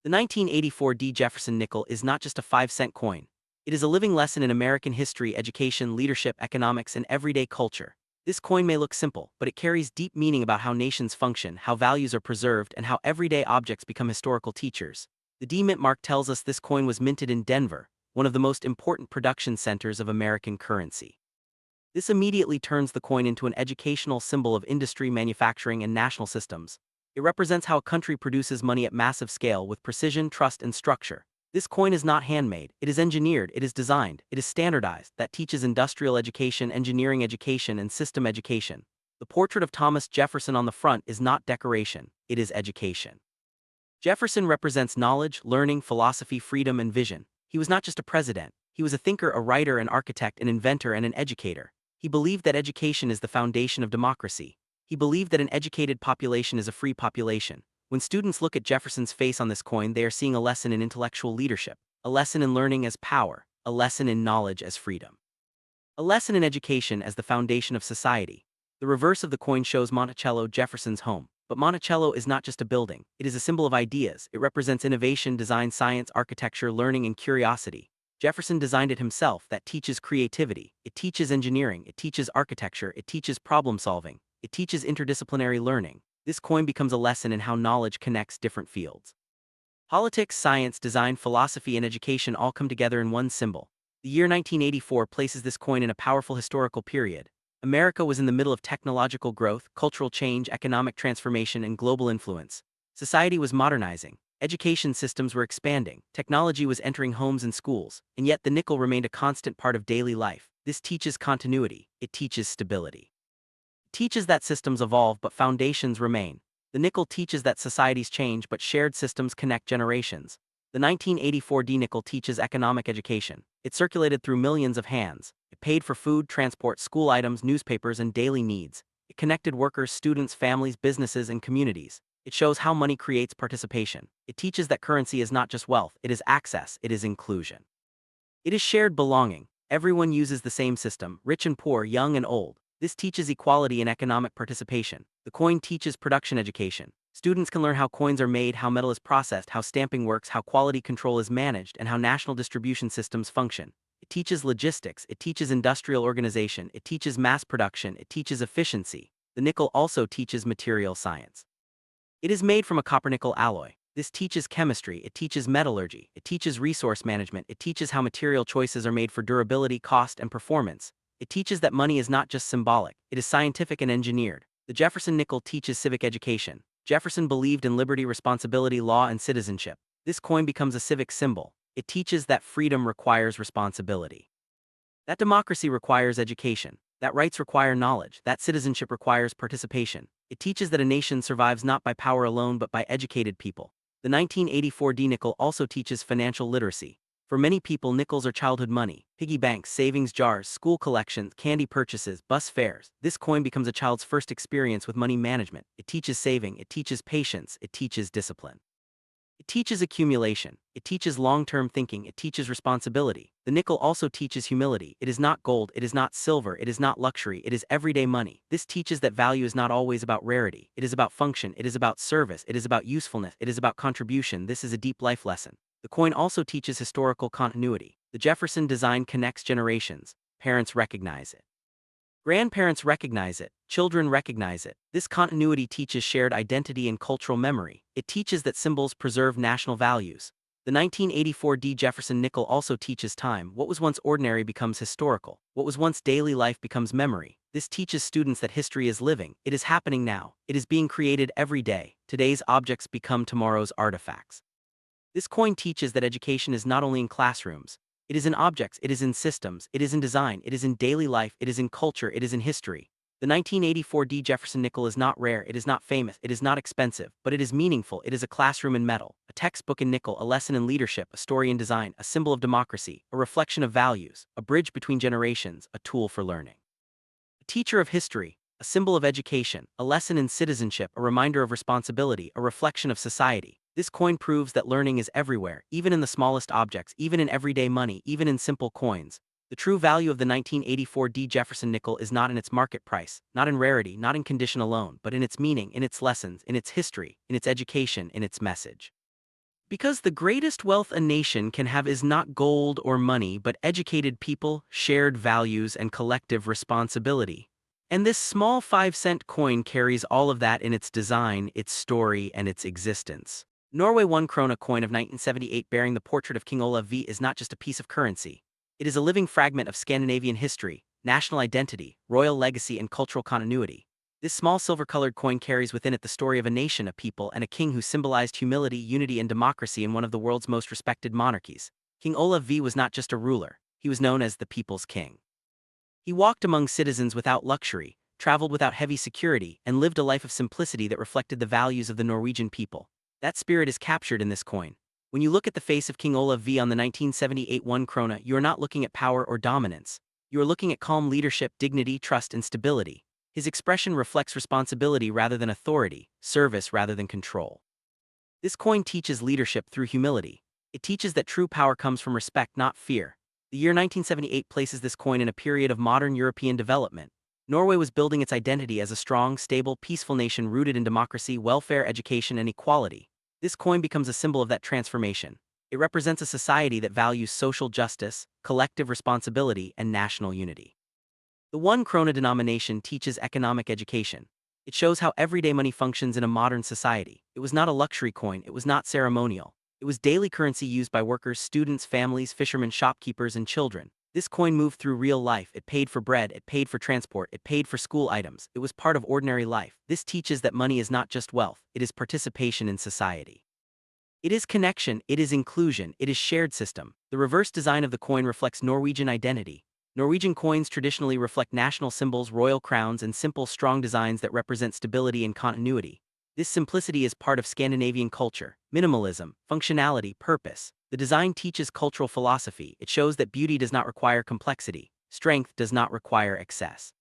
The 1984 D. Jefferson nickel is not just a 5-cent coin. It is a living lesson in American history, education, leadership, economics, and everyday culture. This coin may look simple, but it carries deep meaning about how nations function, how values are preserved, and how everyday objects become historical teachers. The D mint mark tells us this coin was minted in Denver, one of the most important production centers of American currency. This immediately turns the coin into an educational symbol of industry, manufacturing, and national systems. It represents how a country produces money at massive scale with precision, trust, and structure. This coin is not handmade, it is engineered, it is designed, it is standardized, that teaches industrial education, engineering education, and system education. The portrait of Thomas Jefferson on the front is not decoration, it is education. Jefferson represents knowledge, learning, philosophy, freedom, and vision. He was not just a president, he was a thinker, a writer, an architect, an inventor, and an educator. He believed that education is the foundation of democracy. He believed that an educated population is a free population. When students look at Jefferson's face on this coin, they are seeing a lesson in intellectual leadership, a lesson in learning as power, a lesson in knowledge as freedom, a lesson in education as the foundation of society. The reverse of the coin shows Monticello, Jefferson's home. But Monticello is not just a building, it is a symbol of ideas. It represents innovation, design, science, architecture, learning, and curiosity. Jefferson designed it himself. That teaches creativity, it teaches engineering, it teaches architecture, it teaches problem solving, it teaches interdisciplinary learning. This coin becomes a lesson in how knowledge connects different fields. Politics, science, design, philosophy, and education all come together in one symbol. The year 1984 places this coin in a powerful historical period. America was in the middle of technological growth, cultural change, economic transformation, and global influence. Society was modernizing, education systems were expanding, technology was entering homes and schools, and yet the nickel remained a constant part of daily life. This teaches continuity, it teaches stability. It teaches that systems evolve but foundations remain. The nickel teaches that societies change but shared systems connect generations. The 1984 D-nickel teaches economic education. It circulated through millions of hands. It paid for food, transport, school items, newspapers, and daily needs. It connected workers, students, families, businesses, and communities. It shows how money creates participation. It teaches that currency is not just wealth, it is access, it is inclusion. It is shared belonging. Everyone uses the same system, rich and poor, young and old. This teaches equality in economic participation. The coin teaches production education. Students can learn how coins are made, how metal is processed, how stamping works, how quality control is managed, and how national distribution systems function. It teaches logistics, it teaches industrial organization, it teaches mass production, it teaches efficiency. The nickel also teaches material science. It is made from a copper-nickel alloy. This teaches chemistry, it teaches metallurgy, it teaches resource management, it teaches how material choices are made for durability, cost, and performance. It teaches that money is not just symbolic, it is scientific and engineered. The Jefferson nickel teaches civic education. Jefferson believed in liberty, responsibility, law, and citizenship. This coin becomes a civic symbol. It teaches that freedom requires responsibility, that democracy requires education, that rights require knowledge, that citizenship requires participation. It teaches that a nation survives not by power alone but by educated people. The 1984 D-nickel also teaches financial literacy. For many people, nickels are childhood money, piggy banks, savings jars, school collections, candy purchases, bus fares. This coin becomes a child's first experience with money management. It teaches saving, it teaches patience, it teaches discipline. It teaches accumulation, it teaches long-term thinking, it teaches responsibility. The nickel also teaches humility. It is not gold, it is not silver, it is not luxury, it is everyday money. This teaches that value is not always about rarity. It is about function, it is about service, it is about usefulness, it is about contribution. This is a deep life lesson. The coin also teaches historical continuity. The Jefferson design connects generations. Parents recognize it. Grandparents recognize it, children recognize it. This continuity teaches shared identity and cultural memory. It teaches that symbols preserve national values. The 1984 D. Jefferson nickel also teaches time. What was once ordinary becomes historical. What was once daily life becomes memory. This teaches students that history is living. It is happening now. It is being created every day. Today's objects become tomorrow's artifacts. This coin teaches that education is not only in classrooms. It is in objects, it is in systems, it is in design, it is in daily life, it is in culture, it is in history. The 1984 D. Jefferson nickel is not rare, it is not famous, it is not expensive, but it is meaningful. It is a classroom in metal, a textbook in nickel, a lesson in leadership, a story in design, a symbol of democracy, a reflection of values, a bridge between generations, a tool for learning. A teacher of history, a symbol of education, a lesson in citizenship, a reminder of responsibility, a reflection of society. This coin proves that learning is everywhere, even in the smallest objects, even in everyday money, even in simple coins. The true value of the 1984 D. Jefferson nickel is not in its market price, not in rarity, not in condition alone, but in its meaning, in its lessons, in its history, in its education, in its message. Because the greatest wealth a nation can have is not gold or money but educated people, shared values, and collective responsibility. And this small 5-cent coin carries all of that in its design, its story, and its existence. Norway 1 krone coin of 1978 bearing the portrait of King Olav is not just a piece of currency. It is a living fragment of Scandinavian history, national identity, royal legacy, and cultural continuity. This small silver-colored coin carries within it the story of a nation, a people, and a king who symbolized humility, unity, and democracy in one of the world's most respected monarchies. King Olav was not just a ruler, he was known as the people's king. He walked among citizens without luxury, traveled without heavy security, and lived a life of simplicity that reflected the values of the Norwegian people. That spirit is captured in this coin. When you look at the face of King Olav on the 1978 1 krone, you are not looking at power or dominance. You are looking at calm leadership, dignity, trust, and stability. His expression reflects responsibility rather than authority, service rather than control. This coin teaches leadership through humility. It teaches that true power comes from respect, not fear. The year 1978 places this coin in a period of modern European development. Norway was building its identity as a strong, stable, peaceful nation rooted in democracy, welfare, education, and equality. This coin becomes a symbol of that transformation. It represents a society that values social justice, collective responsibility, and national unity. The 1 krone denomination teaches economic education. It shows how everyday money functions in a modern society. It was not a luxury coin, it was not ceremonial. It was daily currency used by workers, students, families, fishermen, shopkeepers, and children. This coin moved through real life. It paid for bread, it paid for transport, it paid for school items. It was part of ordinary life. This teaches that money is not just wealth, it is participation in society. It is connection, it is inclusion, it is shared system. The reverse design of the coin reflects Norwegian identity. Norwegian coins traditionally reflect national symbols, royal crowns, and simple, strong designs that represent stability and continuity. This simplicity is part of Scandinavian culture, minimalism, functionality, purpose. The design teaches cultural philosophy. It shows that beauty does not require complexity, strength does not require excess.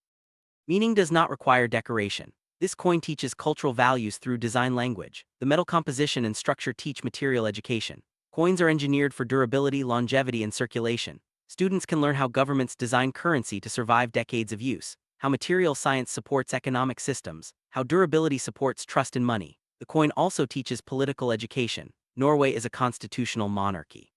Meaning does not require decoration. This coin teaches cultural values through design language. The metal composition and structure teach material education. Coins are engineered for durability, longevity, and circulation. Students can learn how governments design currency to survive decades of use, how material science supports economic systems, how durability supports trust in money. The coin also teaches political education. Norway is a constitutional monarchy.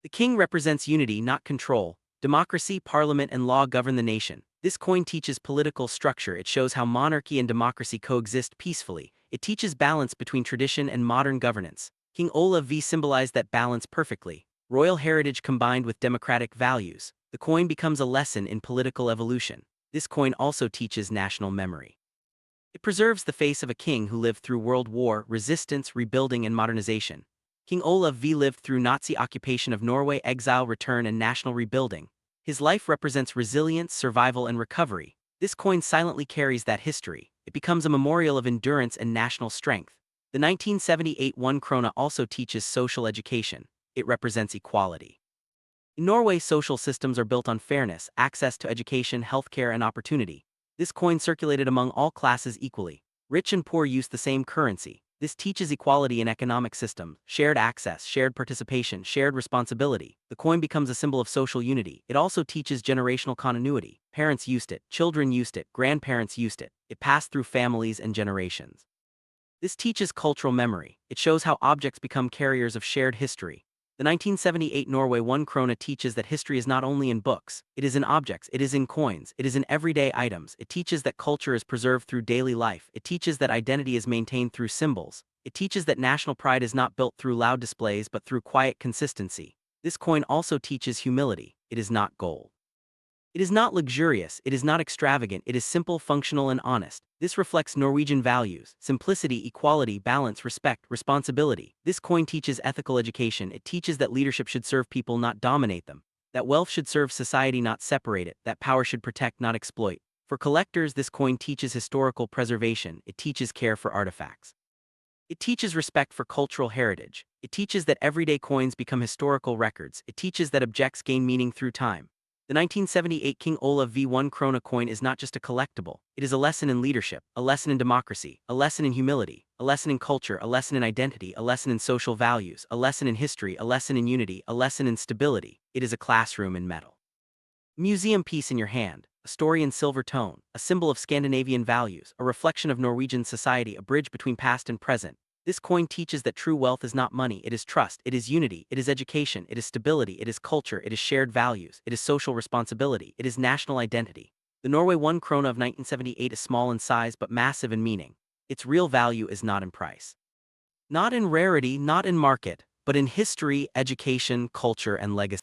The king represents unity, not control. Democracy, parliament, and law govern the nation. This coin teaches political structure. It shows how monarchy and democracy coexist peacefully. It teaches balance between tradition and modern governance. King Olav symbolized that balance perfectly. Royal heritage combined with democratic values. The coin becomes a lesson in political evolution. This coin also teaches national memory. It preserves the face of a king who lived through World War, resistance, rebuilding, and modernization. King Olav lived through Nazi occupation of Norway, exile, return, and national rebuilding. His life represents resilience, survival, and recovery. This coin silently carries that history. It becomes a memorial of endurance and national strength. The 1978 1 krone also teaches social education. It represents equality. In Norway, social systems are built on fairness, access to education, healthcare, and opportunity. This coin circulated among all classes equally. Rich and poor use the same currency. This teaches equality in economic systems, shared access, shared participation, shared responsibility. The coin becomes a symbol of social unity. It also teaches generational continuity. Parents used it, children used it, grandparents used it. It passed through families and generations. This teaches cultural memory. It shows how objects become carriers of shared history. The 1978 Norway 1 krone teaches that history is not only in books, it is in objects, it is in coins, it is in everyday items. It teaches that culture is preserved through daily life. It teaches that identity is maintained through symbols. It teaches that national pride is not built through loud displays but through quiet consistency. This coin also teaches humility. It is not gold. It is not luxurious, it is not extravagant, it is simple, functional, and honest. This reflects Norwegian values: simplicity, equality, balance, respect, responsibility. This coin teaches ethical education. It teaches that leadership should serve people, not dominate them. That wealth should serve society, not separate it. That power should protect, not exploit. For collectors, this coin teaches historical preservation. It teaches care for artifacts. It teaches respect for cultural heritage. It teaches that everyday coins become historical records. It teaches that objects gain meaning through time. The 1978 King Olav 1 krone coin is not just a collectible, it is a lesson in leadership, a lesson in democracy, a lesson in humility, a lesson in culture, a lesson in identity, a lesson in social values, a lesson in history, a lesson in unity, a lesson in stability. It is a classroom in metal. Museum piece in your hand, a story in silver tone, a symbol of Scandinavian values, a reflection of Norwegian society, a bridge between past and present. This coin teaches that true wealth is not money, it is trust, it is unity, it is education, it is stability, it is culture, it is shared values, it is social responsibility, it is national identity. The Norway 1 krone of 1978 is small in size but massive in meaning. Its real value is not in price. Not in rarity, not in market, but in history, education, culture, and legacy.